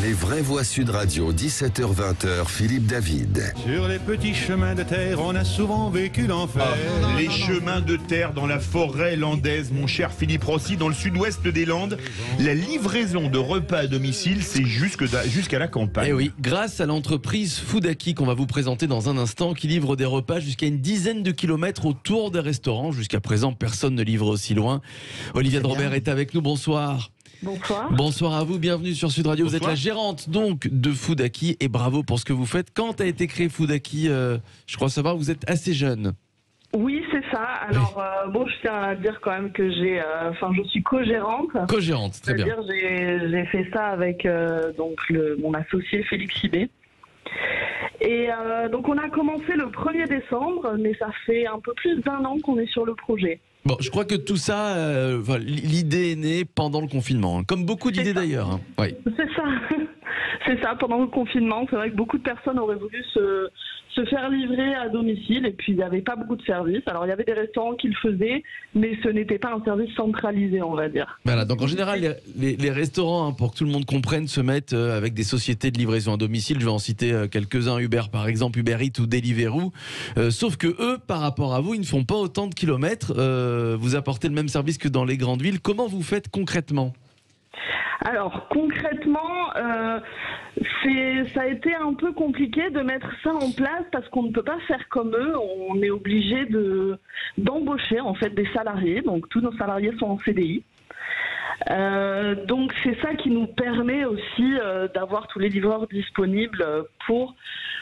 Les vraies voix Sud Radio, 17h-20h, Philippe David. Sur les petits chemins de terre, on a souvent vécu l'enfer. Les chemins de terre dans la forêt landaise, mon cher Philippe Rossi, dans le sud-ouest des Landes, la livraison de repas à domicile, c'est jusqu'à la campagne. Et oui, grâce à l'entreprise Foodaki qu'on va vous présenter dans un instant, qui livre des repas jusqu'à une dizaine de kilomètres autour des restaurants. Jusqu'à présent, personne ne livre aussi loin. Olivia de Robert est avec nous, bonsoir. Bonsoir. Bonsoir à vous, bienvenue sur Sud Radio. Bonsoir. Vous êtes la gérante donc de Foodaki et bravo pour ce que vous faites. Quand a été créé Foodaki, je crois savoir, vous êtes assez jeune. Oui, c'est ça. Alors, je tiens à dire quand même que je suis co-gérante. Co-gérante, très bien. C'est-à-dire, j'ai fait ça avec mon associé Félix Ibé. Et donc, on a commencé le 1er décembre, mais ça fait un peu plus d'1 an qu'on est sur le projet. Bon, je crois que tout ça, l'idée est née pendant le confinement, hein, comme beaucoup d'idées d'ailleurs. Hein. Oui. C'est ça. C'est ça, pendant le confinement, c'est vrai que beaucoup de personnes auraient voulu se faire livrer à domicile et puis il n'y avait pas beaucoup de services. Alors il y avait des restaurants qui le faisaient, mais ce n'était pas un service centralisé, on va dire. Voilà, donc en général, les restaurants, hein, pour que tout le monde comprenne, se mettent avec des sociétés de livraison à domicile. Je vais en citer quelques-uns, Uber par exemple, Uber Eats ou Deliveroo. Sauf que eux, par rapport à vous, ils ne font pas autant de kilomètres. Vous apportez le même service que dans les grandes villes. Comment vous faites concrètement ? Alors concrètement, ça a été un peu compliqué de mettre ça en place parce qu'on ne peut pas faire comme eux. On est obligé d'embaucher en fait des salariés. Donc tous nos salariés sont en CDI. Donc c'est ça qui nous permet aussi d'avoir tous les livreurs disponibles pour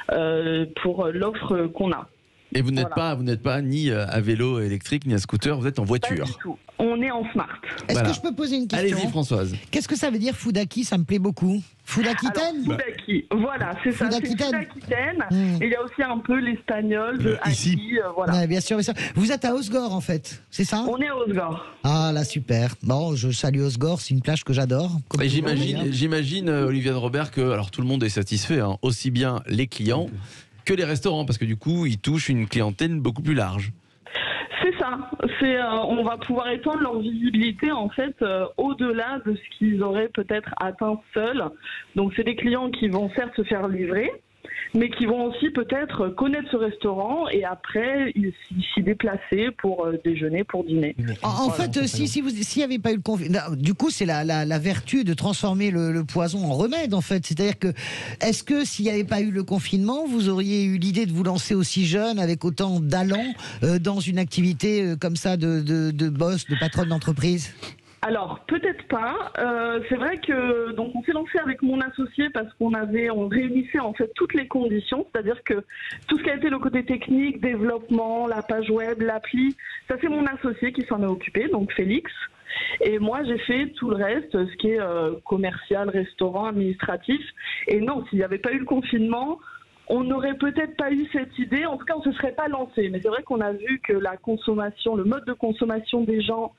l'offre qu'on a. Et vous n'êtes pas ni à vélo électrique ni à scooter, vous êtes en voiture. Pas du tout. On est en smart. Est-ce que je peux poser une question ? Allez-y Françoise. Qu'est-ce que ça veut dire Foodaki ? Ça me plaît beaucoup. Food-Aquitaine ? Foodaki, voilà, c'est ça. C'est Food-Aquitaine. Et il y a aussi un peu l'espagnol de ici. Aki, voilà. Ouais, bien sûr, bien sûr. Vous êtes à Osgore en fait, c'est ça ? On est à Osgore. Ah là, super. Bon, je salue Osgore, c'est une plage que j'adore. Et j'imagine, Olivia de Robert, que alors, tout le monde est satisfait, hein, aussi bien les clients que les restaurants, parce que du coup, ils touchent une clientèle beaucoup plus large. C'est ça. On va pouvoir étendre leur visibilité en fait au-delà de ce qu'ils auraient peut-être atteint seuls. Donc c'est des clients qui vont certes se faire livrer, mais qui vont aussi peut-être connaître ce restaurant et après s'y déplacer pour déjeuner, pour dîner. En fait, s'il n'y avait pas eu le confinement, du coup, c'est la vertu de transformer le poison en remède, en fait. C'est-à-dire que, est-ce que s'il n'y avait pas eu le confinement, vous auriez eu l'idée de vous lancer aussi jeune, avec autant d'allant, dans une activité comme ça de boss, de patronne d'entreprise ? Alors peut-être pas. C'est vrai que donc on s'est lancé avec mon associé parce on réunissait en fait toutes les conditions, c'est-à-dire que tout ce qui a été le côté technique, développement, la page web, l'appli, ça c'est mon associé qui s'en est occupé, donc Félix. Et moi j'ai fait tout le reste, ce qui est commercial, restaurant, administratif. Et non, s'il n'y avait pas eu le confinement, on n'aurait peut-être pas eu cette idée, en tout cas on ne se serait pas lancé. Mais c'est vrai qu'on a vu que la consommation, le mode de consommation des gens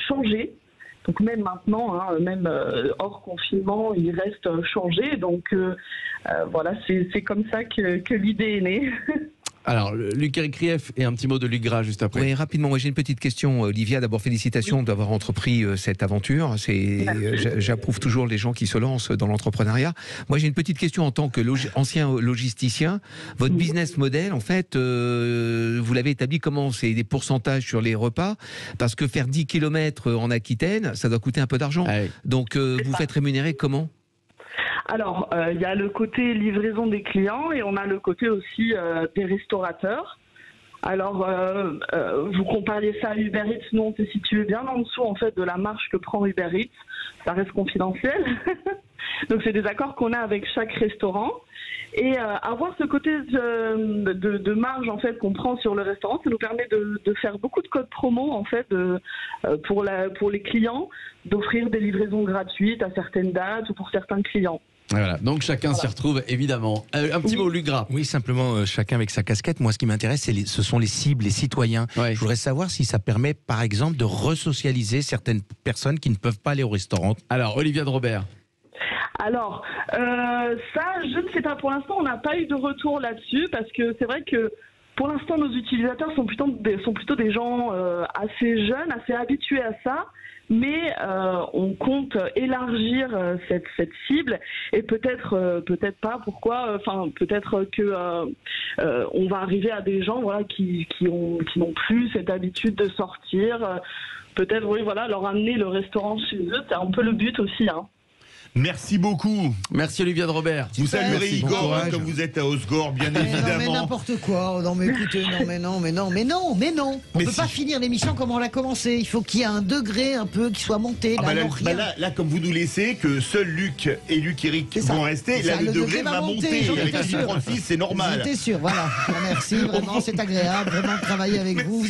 changeait. Donc même maintenant, même hors confinement, il reste changé. Donc voilà, c'est comme ça que l'idée est née. Alors, Luc Krief et un petit mot de Luc Gras juste après. Oui, rapidement, moi j'ai une petite question, Olivia. D'abord, félicitations d'avoir entrepris cette aventure. J'approuve toujours les gens qui se lancent dans l'entrepreneuriat. Moi, j'ai une petite question en tant que ancien logisticien. Votre business model, en fait, vous l'avez établi comment ? C'est des pourcentages sur les repas ? Parce que faire 10 km en Aquitaine, ça doit coûter un peu d'argent. Ah oui. Donc, vous faites rémunérer comment ? Alors, il y a le côté livraison des clients et on a le côté aussi des restaurateurs. Alors, vous compariez ça à Uber Eats, nous on s'est situé bien en dessous en fait de la marge que prend Uber Eats. Ça reste confidentiel. Donc c'est des accords qu'on a avec chaque restaurant. Et avoir ce côté de marge en fait qu'on prend sur le restaurant, ça nous permet de faire beaucoup de codes promo en fait pour les clients, d'offrir des livraisons gratuites à certaines dates ou pour certains clients. Voilà, donc chacun s'y retrouve évidemment. Un petit mot, Luc Gras. Oui, simplement chacun avec sa casquette. Moi, ce qui m'intéresse, ce sont les cibles, les citoyens. Ouais. Je voudrais savoir si ça permet, par exemple, de resocialiser certaines personnes qui ne peuvent pas aller au restaurant. Alors, Olivia de Robert. Alors, ça, je ne sais pas. Pour l'instant, on n'a pas eu de retour là-dessus parce que c'est vrai que pour l'instant, nos utilisateurs sont plutôt des gens assez jeunes, assez habitués à ça. mais on compte élargir cette cible et peut-être pas. Pourquoi? Enfin, peut-être que on va arriver à des gens, voilà, qui n'ont plus cette habitude de sortir. Peut-être, oui, voilà, leur amener le restaurant chez eux, c'est un peu le but aussi, hein. Merci beaucoup. Merci Olivia de Robert. Vous saluerez Bon Igor courage. comme vous êtes à Osgore, bien Non, mais évidemment. n'importe quoi. Non, mais écoutez, non. On Mais peut pas si. finir l'émission comme on l'a commencé. Il faut qu'il y ait un degré un peu qui soit monté. Ah Là, bah non, rien. là, comme vous nous laissez, que seuls Luc et Luc Eric C'est ça. vont rester, C'est là ça, le le degré degré va va monter. monter, j'en Avec étais la sûr. Francis, c'est normal. J'étais sûr, voilà. Merci, vraiment, c'est agréable vraiment de travailler avec vous.